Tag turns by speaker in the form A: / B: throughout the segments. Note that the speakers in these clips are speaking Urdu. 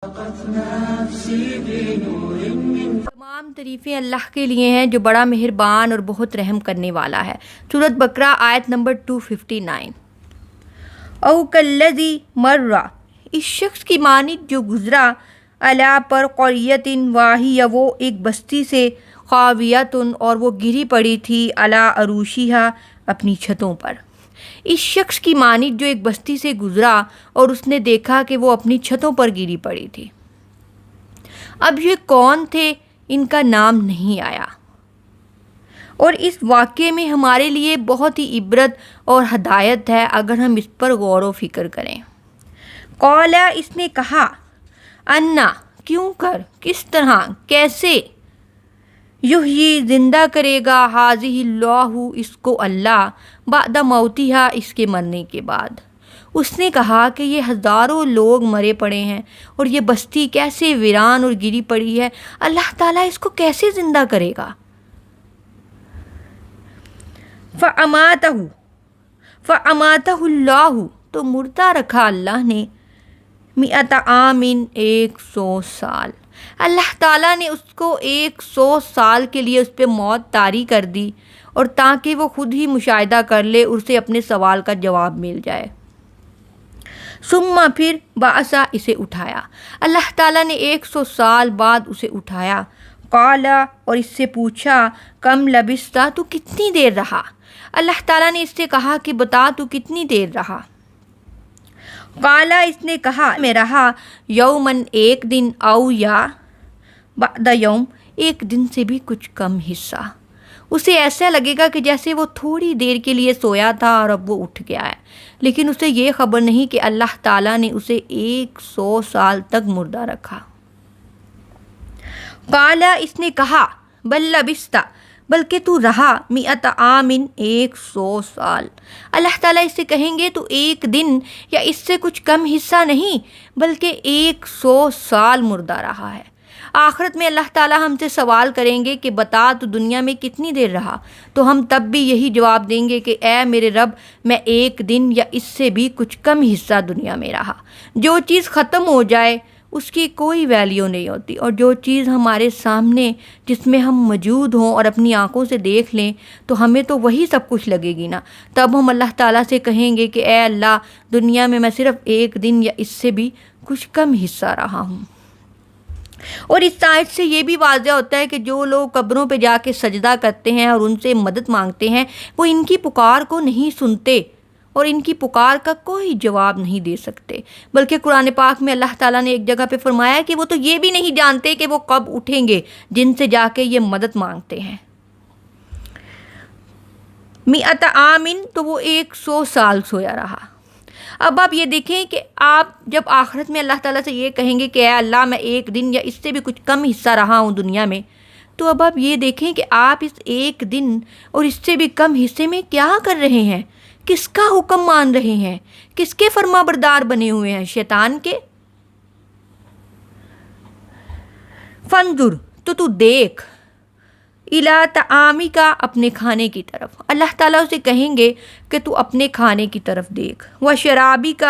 A: تمام تعریفیں اللہ کے لیے ہیں جو بڑا مہربان اور بہت رحم کرنے والا ہے۔ سورۃ بقرہ آیت نمبر 259۔ او کالذی مر، اس شخص کی مانند جو گزرا، علی پر قریۃ واہیہ، وہ ایک بستی سے، خاویۃ اور وہ گری پڑی تھی، علی عروشہا اپنی چھتوں پر۔ اس شخص کی مانند جو ایک بستی سے گزرا اور اس نے دیکھا کہ وہ اپنی چھتوں پر گری پڑی تھی۔ اب یہ کون تھے ان کا نام نہیں آیا، اور اس واقعے میں ہمارے لیے بہت ہی عبرت اور ہدایت ہے اگر ہم اس پر غور و فکر کریں۔ قال، اس نے کہا، انا، کیوں کر، کس طرح، کیسے، یحیی، زندہ کرے گا، ہذہ اللہ، اس کو اللہ، بعد موتہا، اس کے مرنے کے بعد۔ اس نے کہا کہ یہ ہزاروں لوگ مرے پڑے ہیں اور یہ بستی کیسے ویران اور گری پڑی ہے، اللہ تعالیٰ اس کو کیسے زندہ کرے گا۔ فَأَمَاتَهُ اللَّهُ، تو مردہ رکھا اللہ نے، 100 عام، 100 سال۔ اللہ تعالیٰ نے اس کو 100 سال کے لیے اس پہ موت طاری کر دی، اور تاکہ وہ خود ہی مشاہدہ کر لے، اسے اپنے سوال کا جواب مل جائے۔ ثم، پھر، بعثا، اسے اٹھایا۔ اللہ تعالیٰ نے 100 سال بعد اسے اٹھایا۔ قال، اور اس سے پوچھا، کم لبثت، تو کتنی دیر رہا۔ اللہ تعالیٰ نے اس سے کہا کہ بتا تو کتنی دیر رہا۔ قال، اس نے کہا، میں رہا، یومن، ایک دن، او یا بعد یوم، ایک دن سے بھی کچھ کم حصہ۔ اسے ایسا لگے گا کہ جیسے وہ تھوڑی دیر کے لیے سویا تھا اور اب وہ اٹھ گیا ہے، لیکن اسے یہ خبر نہیں کہ اللہ تعالیٰ نے اسے 100 سال تک مردہ رکھا۔ قال، اس نے کہا، بل لبثت، بلکہ تو رہا، 100 عام، 100 سال۔ اللہ تعالیٰ اس سے کہیں گے تو ایک دن یا اس سے کچھ کم حصہ نہیں، بلکہ 100 سال مردہ رہا ہے۔ آخرت میں اللہ تعالیٰ ہم سے سوال کریں گے کہ بتا تو دنیا میں کتنی دیر رہا، تو ہم تب بھی یہی جواب دیں گے کہ اے میرے رب، میں ایک دن یا اس سے بھی کچھ کم حصہ دنیا میں رہا۔ جو چیز ختم ہو جائے اس کی کوئی ویلیو نہیں ہوتی، اور جو چیز ہمارے سامنے جس میں ہم موجود ہوں اور اپنی آنکھوں سے دیکھ لیں تو ہمیں تو وہی سب کچھ لگے گی نا۔ تب ہم اللہ تعالیٰ سے کہیں گے کہ اے اللہ، دنیا میں صرف ایک دن یا اس سے بھی کچھ کم حصہ رہا ہوں۔ اور اس آیت سے یہ بھی واضح ہوتا ہے کہ جو لوگ قبروں پہ جا کے سجدہ کرتے ہیں اور ان سے مدد مانگتے ہیں، وہ ان کی پکار کو نہیں سنتے اور ان کی پکار کا کوئی جواب نہیں دے سکتے، بلکہ قرآن پاک میں اللہ تعالیٰ نے ایک جگہ پہ فرمایا ہے کہ وہ تو یہ بھی نہیں جانتے کہ وہ کب اٹھیں گے جن سے جا کے یہ مدد مانگتے ہیں۔ 100 عام، تو وہ 100 سال سویا رہا۔ اب آپ یہ دیکھیں کہ آپ جب آخرت میں اللہ تعالیٰ سے یہ کہیں گے کہ اے اللہ، میں ایک دن یا اس سے بھی کچھ کم حصہ رہا ہوں دنیا میں، تو اب آپ یہ دیکھیں کہ آپ اس ایک دن اور اس سے بھی کم حصے میں کیا کر رہے ہیں، کس کا حکم مان رہے ہیں، کس کے فرما بردار بنے ہوئے ہیں، شیطان کے؟ فانظر، تو دیکھ، الی طعامک، اپنے کھانے کی طرف۔ اللہ تعالیٰ اسے کہیں گے کہ تو اپنے کھانے کی طرف دیکھ، وشرابک،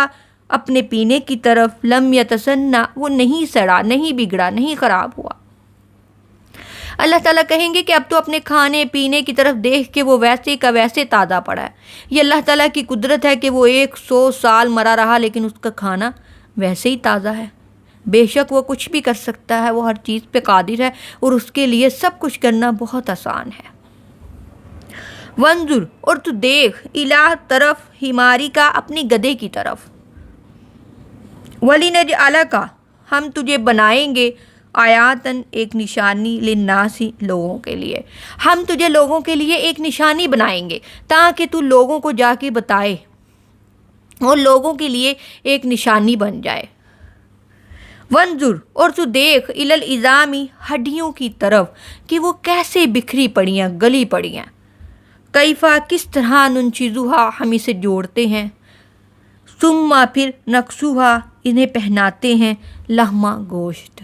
A: اپنے پینے کی طرف، لم یتسنہ، وہ نہیں سڑا، نہیں بگڑا، نہیں خراب ہوا۔ اللہ تعالیٰ کہیں گے کہ اب تو اپنے کھانے پینے کی طرف دیکھ کہ وہ ویسے کا ویسے تازہ پڑا ہے۔ یہ اللہ تعالیٰ کی قدرت ہے کہ وہ 100 سال مرا رہا لیکن اس کا کھانا ویسے ہی تازہ ہے۔ بے شک وہ کچھ بھی کر سکتا ہے، وہ ہر چیز پہ قادر ہے، اور اس کے لیے سب کچھ کرنا بہت آسان ہے۔ وانظر، اور تو دیکھ، الی، طرف، حماری کا، اپنی گدھے کی طرف، ولنجعلک، ہم تجھے بنائیں گے، آیاتن، ایک نشانی، للناس، لوگوں کے لیے، ہم تجھے لوگوں کے لیے ایک نشانی بنائیں گے تاکہ تو لوگوں کو جا کے بتائے اور لوگوں کے لیے ایک نشانی بن جائے۔ وانظر، اور تو دیکھ، الی العظام، ہڈیوں کی طرف کہ وہ کیسے بکھری پڑی ہیں، گلی پڑی ہیں، کیفا، کس طرح، ننشزھا، ہم اسے جوڑتے ہیں، ثم، پھر، نکسوھا، انہیں پہناتے ہیں، لحما، گوشت۔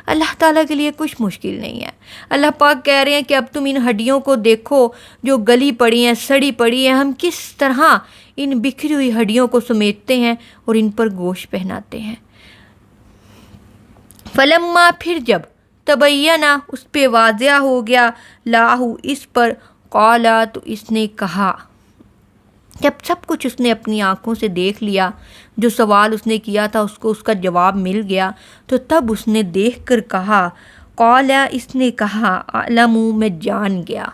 A: اللہ تعالیٰ کے لیے کچھ مشکل نہیں ہے۔ اللہ پاک کہہ رہے ہیں کہ اب تم ان ہڈیوں کو دیکھو جو گلی پڑی ہیں، سڑی پڑی ہیں، ہم کس طرح ان بکھری ہوئی ہڈیوں کو سمیٹتے ہیں اور ان پر گوشت پہناتے ہیں۔ فلما پھر جب تبینہ اس پہ واضح ہو گیا لاہو اس پر قالا تو اس نے کہا، جب سب کچھ اس نے اپنی آنکھوں سے دیکھ لیا، جو سوال اس نے کیا تھا اس کو اس کا جواب مل گیا، تو تب اس نے دیکھ کر کہا، قالا اس نے کہا، اعلم میں جان گیا،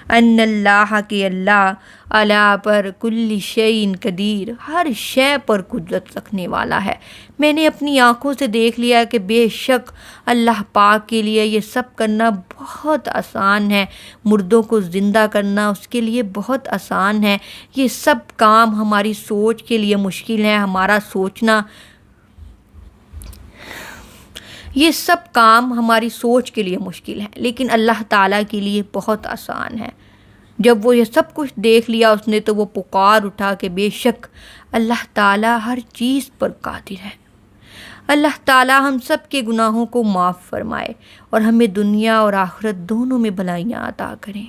A: ان اللہ کہ اللہ علا پر کل شیء قدیر ہر شے پر قدرت رکھنے والا ہے۔ میں نے اپنی آنکھوں سے دیکھ لیا کہ بے شک اللہ پاک کے لیے یہ سب کرنا بہت آسان ہے، مردوں کو زندہ کرنا اس کے لیے بہت آسان ہے۔ یہ سب کام ہماری سوچ کے لیے مشکل ہے، ہمارا سوچنا، یہ سب کام ہماری سوچ کے لیے مشکل ہے، لیکن اللہ تعالیٰ کے لیے بہت آسان ہے۔ جب وہ یہ سب کچھ دیکھ لیا اس نے تو وہ پکار اٹھا کہ بے شک اللہ تعالیٰ ہر چیز پر قادر ہے۔ اللہ تعالیٰ ہم سب کے گناہوں کو معاف فرمائے اور ہمیں دنیا اور آخرت دونوں میں بھلائیاں عطا کریں۔